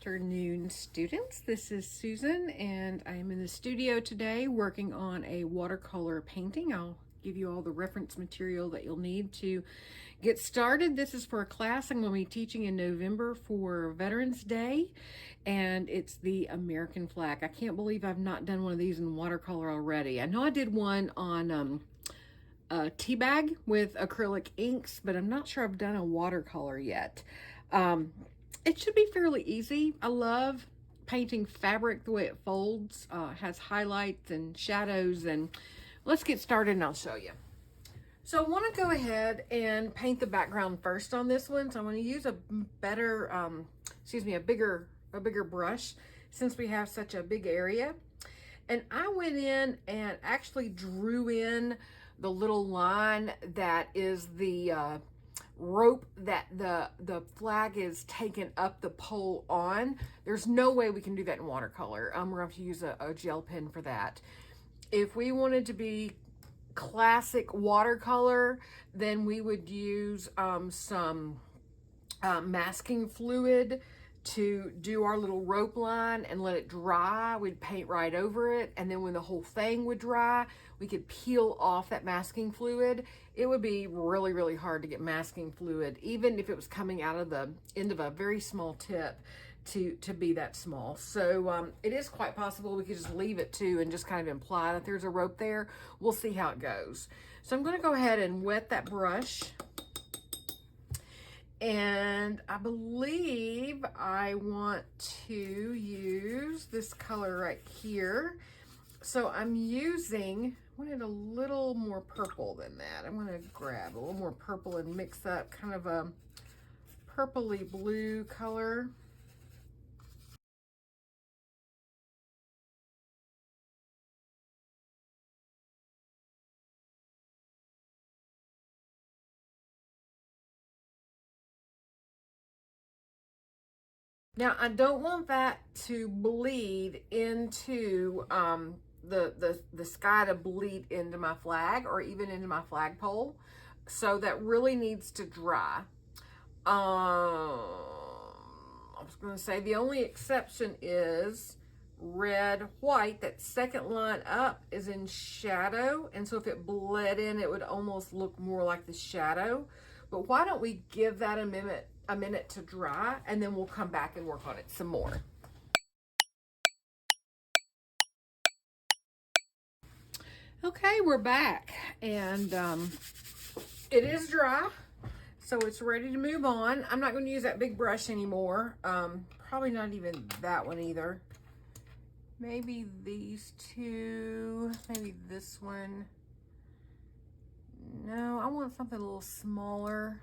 afternoon, students. This is Susan, and I am in the studio today working on a watercolor painting. I'll give you all the reference material that you'll need to get started. This is for a class I'm going to be teaching in November for Veterans Day, and it's the American flag. I can't believe I've not done one of these in watercolor already. I know I did one on a tea bag with acrylic inks, but I'm not sure I've done a watercolor yet. It should be fairly easy. I love painting fabric the way it folds, has highlights and shadows, and let's get started and I'll show you. So I want to go ahead and paint the background first on this one. So I'm going to use a bigger brush since we have such a big area. And I went in and actually drew in the little line that is the rope that the flag is taken up the pole on. There's no way we can do that in watercolor. We're going to have to use a gel pen for that. If we wanted to be classic watercolor, then we would use some masking fluid to do our little rope line and let it dry. We'd paint right over it, and then when the whole thing would dry, we could peel off that masking fluid. It would be really, really hard to get masking fluid, even if it was coming out of the end of a very small tip, to be that small. So it is quite possible we could just leave it too and just kind of imply that there's a rope there. We'll see how it goes. So I'm going to go ahead and wet that brush. And I believe I want to use this color right here. So I wanted a little more purple than that. I'm going to grab a little more purple and mix up kind of a purpley blue color. Now, I don't want that to bleed into the sky, to bleed into my flag or even into my flagpole. So that really needs to dry. I was going to say the only exception is red, white. That second line up is in shadow. And so if it bled in, it would almost look more like the shadow. But why don't we give that a minute to dry, and then we'll come back and work on it some more. Okay, we're back, and it is dry, so it's ready to move on. I'm not going to use that big brush anymore. Probably not even that one either. Maybe these two, maybe this one. No, I want something a little smaller.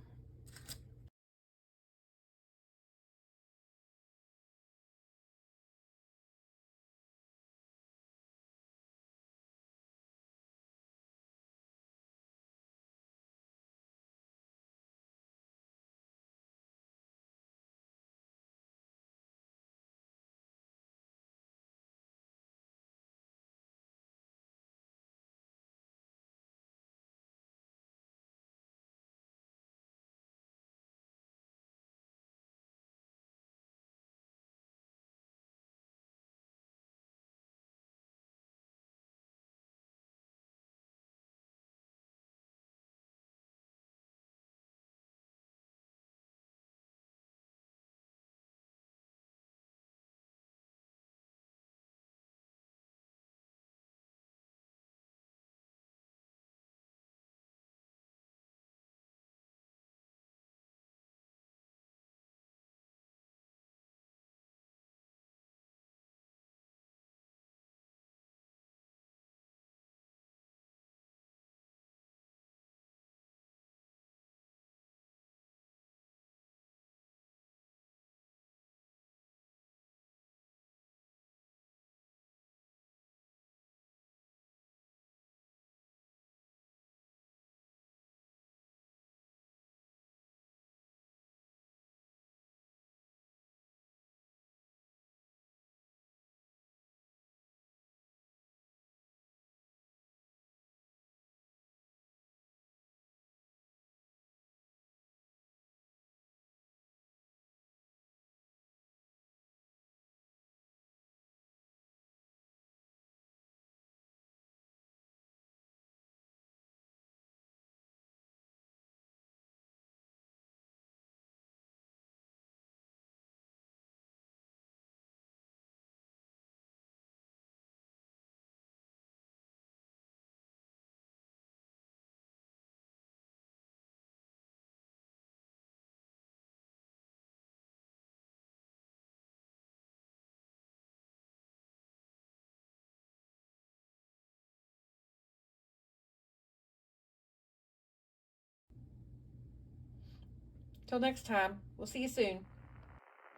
Till next time, we'll see you soon.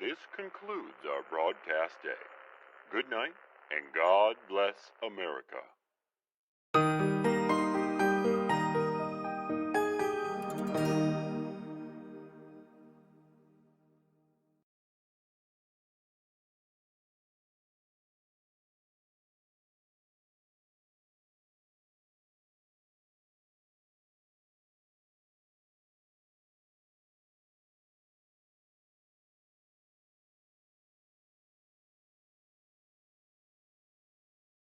This concludes our broadcast day. Good night, and God bless America.